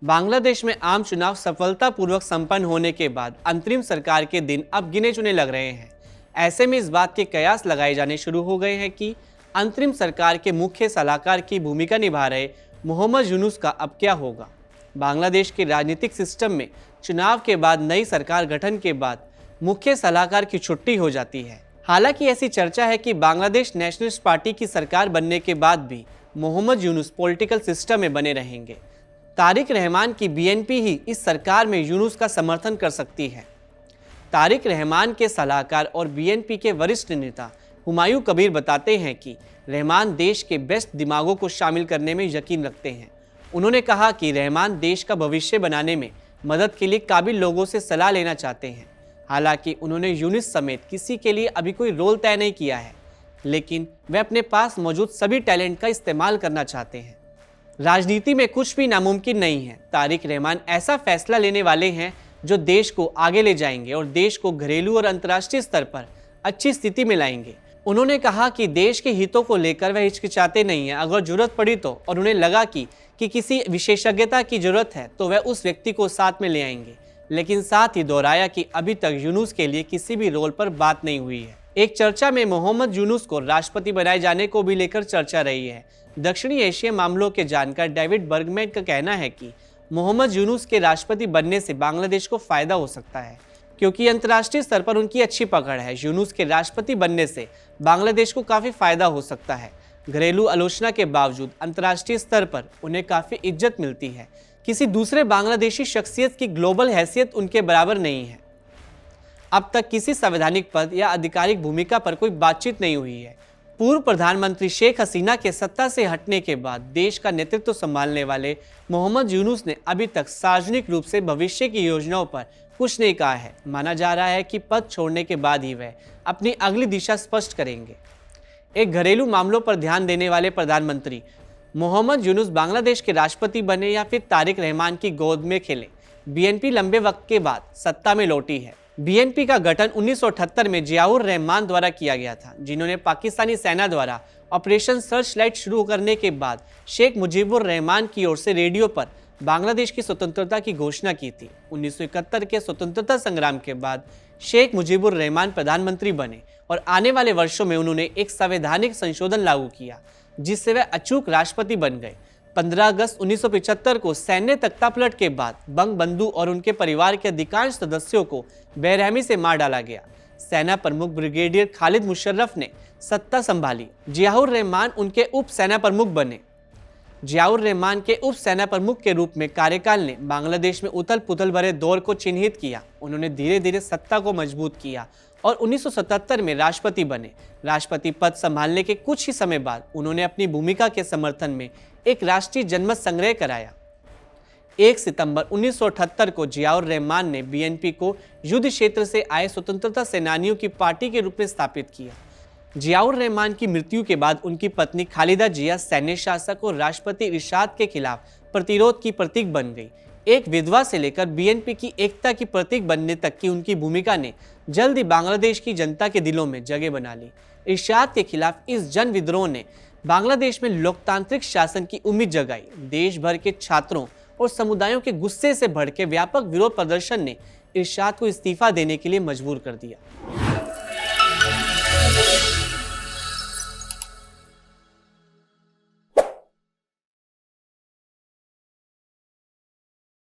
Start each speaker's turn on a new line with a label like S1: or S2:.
S1: बांग्लादेश में आम चुनाव सफलतापूर्वक संपन्न होने के बाद अंतरिम सरकार के दिन अब गिने चुने लग रहे हैं। ऐसे में इस बात के कयास लगाए जाने शुरू हो गए हैं कि अंतरिम सरकार के मुख्य सलाहकार की भूमिका निभा रहे मोहम्मद यूनुस का अब क्या होगा। बांग्लादेश के राजनीतिक सिस्टम में चुनाव के बाद नई सरकार गठन के बाद मुख्य सलाहकार की छुट्टी हो जाती है। हालांकि ऐसी चर्चा है कि बांग्लादेश नेशनलिस्ट पार्टी की सरकार बनने के बाद भी मोहम्मद यूनुस पॉलिटिकल सिस्टम में बने रहेंगे। तारिक रहमान की बीएनपी ही इस सरकार में यूनुस का समर्थन कर सकती है। तारिक रहमान के सलाहकार और बीएनपी के वरिष्ठ नेता हुमायूं कबीर बताते हैं कि रहमान देश के बेस्ट दिमागों को शामिल करने में यकीन रखते हैं। उन्होंने कहा कि रहमान देश का भविष्य बनाने में मदद के लिए काबिल लोगों से सलाह लेना चाहते हैं। हालांकि उन्होंने यूनुस समेत किसी के लिए अभी कोई रोल तय नहीं किया है, लेकिन वे अपने पास मौजूद सभी टैलेंट का इस्तेमाल करना चाहते हैं। राजनीति में कुछ भी नामुमकिन नहीं है। तारिक रहमान ऐसा फैसला लेने वाले हैं जो देश को आगे ले जाएंगे और देश को घरेलू और अंतर्राष्ट्रीय स्तर पर अच्छी स्थिति में लाएंगे। उन्होंने कहा कि देश के हितों को लेकर वह हिचकिचाते नहीं हैं। अगर जरूरत पड़ी तो और उन्हें लगा कि किसी विशेषज्ञता की जरूरत है तो वह उस व्यक्ति को साथ में ले आएंगे। लेकिन साथ ही दोहराया कि अभी तक यूनुस के लिए किसी भी रोल पर बात नहीं हुई है। एक चर्चा में मोहम्मद यूनुस को राष्ट्रपति बनाए जाने को भी लेकर चर्चा रही है। दक्षिणी एशिया मामलों के जानकार डेविड बर्गमैन का कहना है कि मोहम्मद यूनुस के राष्ट्रपति बनने से बांग्लादेश को फायदा हो सकता है, क्योंकि अंतर्राष्ट्रीय स्तर पर उनकी अच्छी पकड़ है। यूनुस के राष्ट्रपति बनने से बांग्लादेश को काफी फायदा हो सकता है। घरेलू आलोचना के बावजूद अंतर्राष्ट्रीय स्तर पर उन्हें काफी इज्जत मिलती है। किसी दूसरे बांग्लादेशी शख्सियत की ग्लोबल हैसियत उनके बराबर नहीं है। अब तक किसी संवैधानिक पद या आधिकारिक भूमिका पर कोई बातचीत नहीं हुई है। पूर्व प्रधानमंत्री शेख हसीना के सत्ता से हटने के बाद देश का नेतृत्व संभालने वाले मोहम्मद यूनुस ने अभी तक सार्वजनिक रूप से भविष्य की योजनाओं पर कुछ नहीं कहा है। माना जा रहा है कि पद छोड़ने के बाद ही वह अपनी अगली दिशा स्पष्ट करेंगे। एक घरेलू मामलों पर ध्यान देने वाले प्रधानमंत्री मोहम्मद यूनुस बांग्लादेश के राष्ट्रपति बने या फिर तारिक रहमान की गोद में खेले। बीएनपी लंबे वक्त के बाद सत्ता में लौटी है। बीएनपी का गठन 1978 में जियाउर रहमान द्वारा किया गया था, जिन्होंने पाकिस्तानी सेना द्वारा ऑपरेशन सर्च लाइट शुरू करने के बाद शेख मुजीबुर रहमान की ओर से रेडियो पर बांग्लादेश की स्वतंत्रता की घोषणा की थी। 1971 के स्वतंत्रता संग्राम के बाद शेख मुजीबुर रहमान प्रधानमंत्री बने और आने वाले वर्षों में उन्होंने एक संवैधानिक संशोधन लागू किया, जिससे वह अचूक राष्ट्रपति बन गए। 15 अगस्त 1975 को सैन्य तख्तापलट के बाद बंगबंधु और उनके परिवार के अधिकांश सदस्यों को बेरहमी से मार डाला गया। सेना प्रमुख ब्रिगेडियर खालिद मुशर्रफ ने सत्ता संभाली। जियाउर रहमान उनके उप सेना प्रमुख बने। जियाउर रहमान के उप सेना प्रमुख के रूप में कार्यकाल ने बांग्लादेश में उथल पुथल भरे दौर को चिन्हित किया। उन्होंने धीरे धीरे सत्ता को मजबूत किया और 1977 में राष्ट्रपति बने। राष्ट्रपति पद संभालने के कुछ ही समय बाद उन्होंने अपनी भूमिका के समर्थन में एक राष्ट्रीय जनमत संग्रह कराया। 1 सितंबर 1978 को जियाउर रहमान ने बीएनपी को युद्ध क्षेत्र से आए स्वतंत्रता सेनानियों की पार्टी के रूप में स्थापित किया। जियाउर रहमान की मृत्यु के बाद उनकी पत्नी खालिदा जिया सैन्य शासक और राष्ट्रपति इरशाद के खिलाफ प्रतिरोध की प्रतीक बन गई। एक विधवा से लेकर बीएनपी की एकता की प्रतीक बनने तक की उनकी भूमिका ने जल्द ही बांग्लादेश की जनता के दिलों में जगह बना ली। इरशाद के खिलाफ इस जन विद्रोह ने बांग्लादेश में लोकतांत्रिक शासन की उम्मीद जगाई। देश भर के छात्रों और समुदायों के गुस्से से भड़के व्यापक विरोध प्रदर्शन ने इरशाद को इस्तीफा देने के लिए मजबूर कर दिया।